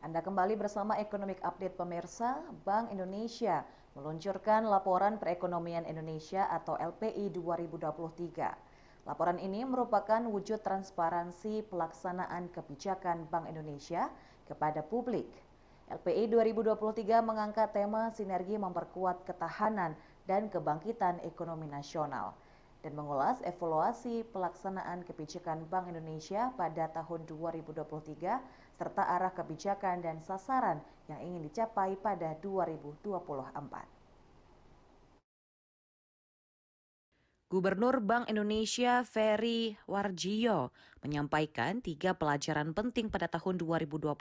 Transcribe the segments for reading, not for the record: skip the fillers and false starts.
Anda kembali bersama Economic Update pemirsa. Bank Indonesia meluncurkan Laporan Perekonomian Indonesia atau LPI 2023. Laporan ini merupakan wujud transparansi pelaksanaan kebijakan Bank Indonesia kepada publik. LPI 2023 mengangkat tema sinergi memperkuat ketahanan dan kebangkitan ekonomi nasional dan mengulas evaluasi pelaksanaan kebijakan Bank Indonesia pada tahun 2023 serta arah kebijakan dan sasaran yang ingin dicapai pada 2024. Gubernur Bank Indonesia Ferry Warjio menyampaikan 3 pelajaran penting pada tahun 2023.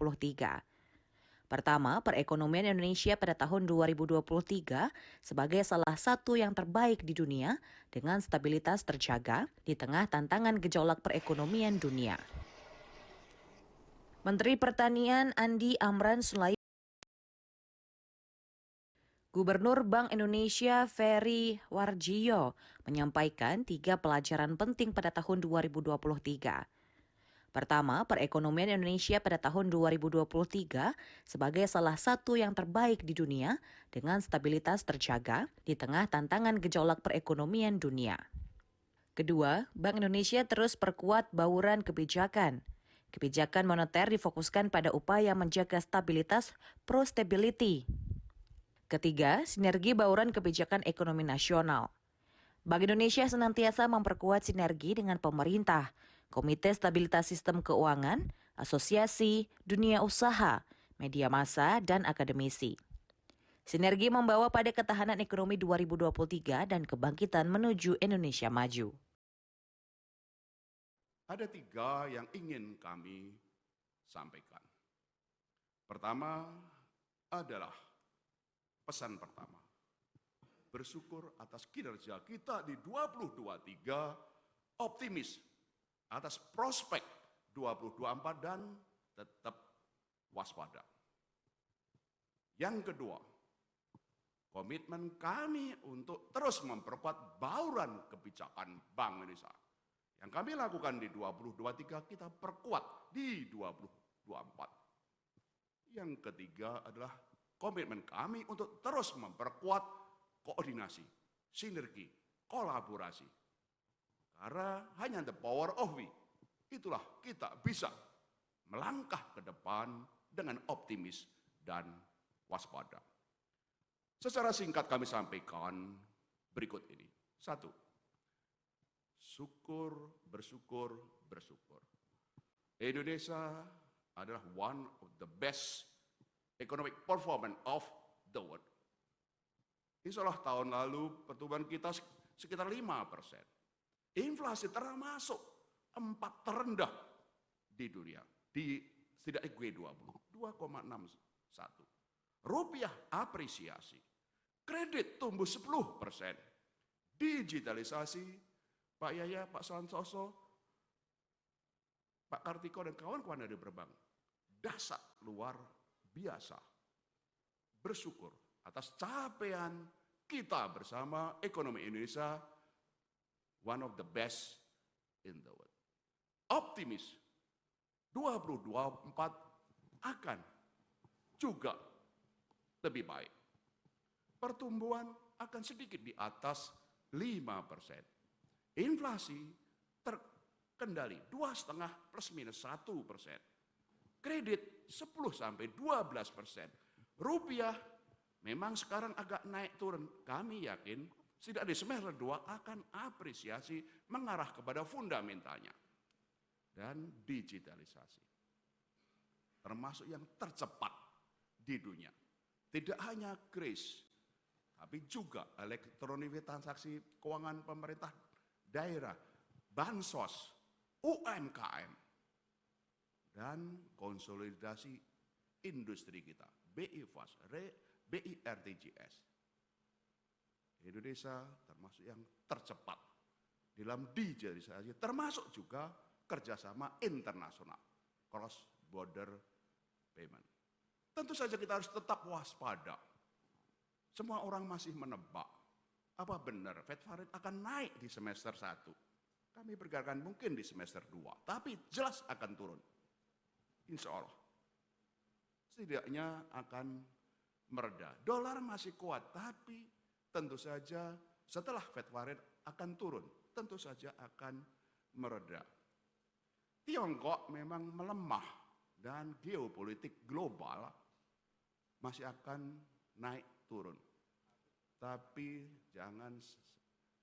Pertama, perekonomian Indonesia pada tahun 2023 sebagai salah satu yang terbaik di dunia dengan stabilitas terjaga di tengah tantangan gejolak perekonomian dunia. Menteri Pertanian Andi Amran Sulaiman, Gubernur Bank Indonesia Ferry Warjio menyampaikan 3 pelajaran penting pada tahun 2023. Pertama, perekonomian Indonesia pada tahun 2023 sebagai salah satu yang terbaik di dunia dengan stabilitas terjaga di tengah tantangan gejolak perekonomian dunia. Kedua, Bank Indonesia terus perkuat bauran kebijakan. Kebijakan moneter difokuskan pada upaya menjaga stabilitas pro-stability. Ketiga, sinergi bauran kebijakan ekonomi nasional. Bank Indonesia senantiasa memperkuat sinergi dengan pemerintah, Komite Stabilitas Sistem Keuangan, asosiasi, dunia usaha, media massa, dan akademisi. Sinergi membawa pada ketahanan ekonomi 2023 dan kebangkitan menuju Indonesia maju. Ada 3 yang ingin kami sampaikan. Pertama adalah pesan pertama. Bersyukur atas kinerja kita di 2023, optimis atas prospek 2024 dan tetap waspada. Yang kedua, komitmen kami untuk terus memperkuat bauran kebijakan Bank Indonesia. Yang kami lakukan di 2023 kita perkuat di 2024. Yang ketiga adalah komitmen kami untuk terus memperkuat koordinasi, sinergi, kolaborasi. Karena hanya the power of we, itulah kita bisa melangkah ke depan dengan optimis dan waspada. Secara singkat kami sampaikan berikut ini. 1. Syukur, bersyukur, bersyukur. Indonesia adalah one of the best economic performance of the world. Insya Allah tahun lalu pertumbuhan kita sekitar 5%. Inflasi termasuk 4 terendah di dunia. Setidaknya G20, 2,61. Rupiah apresiasi. Kredit tumbuh 10%. Digitalisasi, Pak Yaya, Pak Santoso, Pak Kartiko dan kawan-kawan dari berbank. Dasar luar biasa. Bersyukur atas capaian kita bersama ekonomi Indonesia, one of the best in the world. Optimis, 2024 akan juga lebih baik. Pertumbuhan akan sedikit di atas 5%. Inflasi terkendali 2,5 plus minus 1%. Kredit 10-12%. Rupiah memang sekarang agak naik turun. Kami yakin tidak di semester 2 akan apresiasi mengarah kepada fundamentalnya. Dan digitalisasi. Termasuk yang tercepat di dunia. Tidak hanya KRIS, tapi juga elektronik transaksi keuangan pemerintah daerah, bansos, UMKM, dan konsolidasi industri kita, BI-FAS, BIRTJS. Indonesia termasuk yang tercepat dalam digitalisasi, termasuk juga kerjasama internasional, cross border payment. Tentu saja kita harus tetap waspada. Semua orang masih menebak, apa benar Fed Fund Rate akan naik di semester 1. Kami perkirakan mungkin di semester 2, tapi jelas akan turun. Insya Allah. setidaknya akan mereda. Dolar masih kuat, tapi tentu saja setelah Fed rate akan turun, tentu saja akan mereda. Tiongkok memang melemah dan geopolitik global masih akan naik turun. Tapi jangan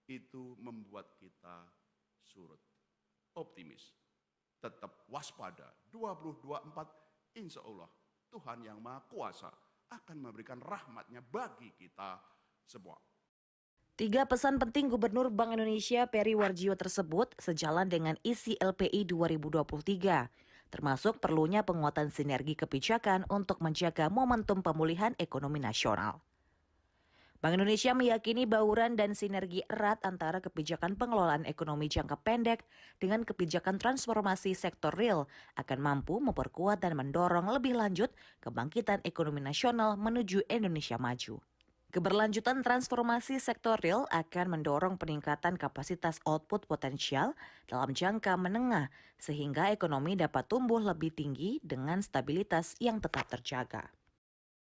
itu membuat kita surut. Optimis, tetap waspada. 2024 insya Allah Tuhan yang Maha Kuasa akan memberikan rahmat-Nya bagi kita semua. 3 pesan penting Gubernur Bank Indonesia Peri Warjio tersebut sejalan dengan isi LPI 2023, termasuk perlunya penguatan sinergi kebijakan untuk menjaga momentum pemulihan ekonomi nasional. Bank Indonesia meyakini bauran dan sinergi erat antara kebijakan pengelolaan ekonomi jangka pendek dengan kebijakan transformasi sektor real akan mampu memperkuat dan mendorong lebih lanjut kebangkitan ekonomi nasional menuju Indonesia maju. Keberlanjutan transformasi sektor real akan mendorong peningkatan kapasitas output potensial dalam jangka menengah sehingga ekonomi dapat tumbuh lebih tinggi dengan stabilitas yang tetap terjaga.